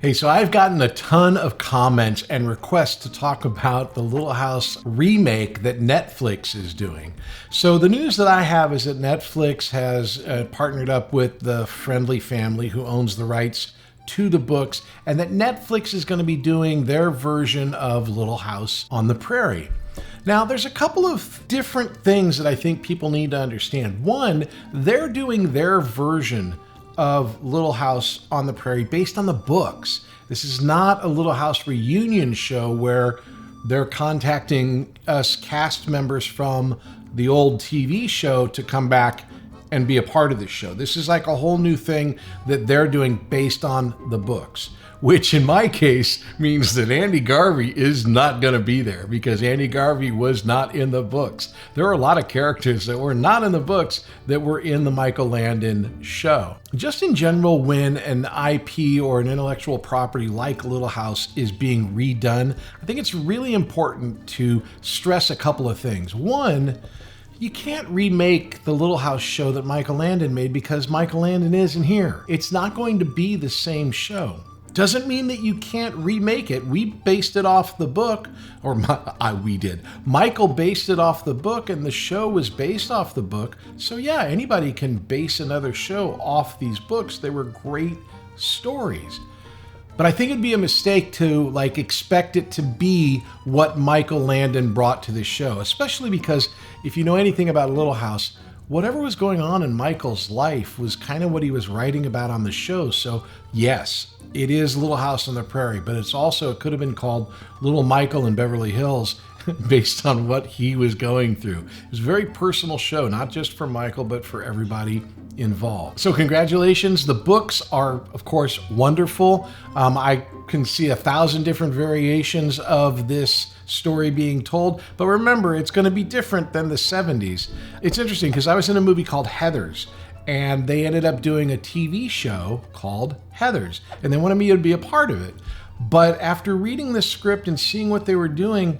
Hey, so I've gotten a ton of comments and requests to talk about the Little House remake that Netflix is doing. So the news that I have is that Netflix has partnered up with the Friendly Family who owns the rights to the books, and that Netflix is going to be doing their version of Little House on the Prairie. Now, there's a couple of different things that I think people need to understand. One, they're doing their version of Little House on the Prairie based on the books. This is not a Little House reunion show where they're contacting us cast members from the old TV show to come back and be a part of this show. This is like a whole new thing that they're doing based on the books, which in my case means that Andy Garvey is not going to be there because Andy Garvey was not in the books. There are a lot of characters that were not in the books that were in the Michael Landon show. Just in general, when an IP or an intellectual property like Little House is being redone, I think it's really important to stress a couple of things. One, you can't remake the Little House show that Michael Landon made because Michael Landon isn't here. It's not going to be the same show. Doesn't mean that you can't remake it. We based it off the book, we did. Michael based it off the book, and the show was based off the book. So yeah, anybody can base another show off these books. They were great stories. But I think it'd be a mistake to expect it to be what Michael Landon brought to the show, especially because if you know anything about Little House, whatever was going on in Michael's life was kind of what he was writing about on the show. So yes, it is Little House on the Prairie, but it could have been called Little Michael in Beverly Hills based on what he was going through. It was a very personal show, not just for Michael, but for everybody involved. So congratulations. The books are, of course, wonderful. I can see 1,000 different variations of this story being told, but remember, it's going to be different than the 70s. It's interesting because I was in a movie called Heathers, and they ended up doing a TV show called Heathers, and they wanted me to be a part of it. But after reading the script and seeing what they were doing,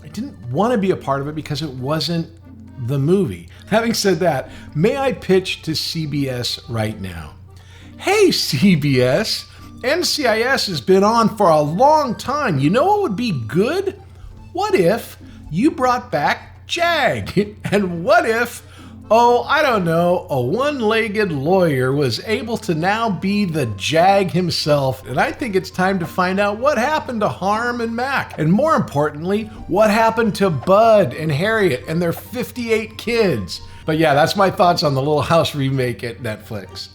I didn't want to be a part of it because it wasn't the movie. Having said that, may I pitch to CBS right now? Hey, CBS, NCIS has been on for a long time. You know what would be good? What if you brought back Jag? And what if, a one-legged lawyer was able to now be the Jag himself? And I think it's time to find out what happened to Harm and Mac. And more importantly, what happened to Bud and Harriet and their 58 kids. But yeah, that's my thoughts on the Little House remake at Netflix.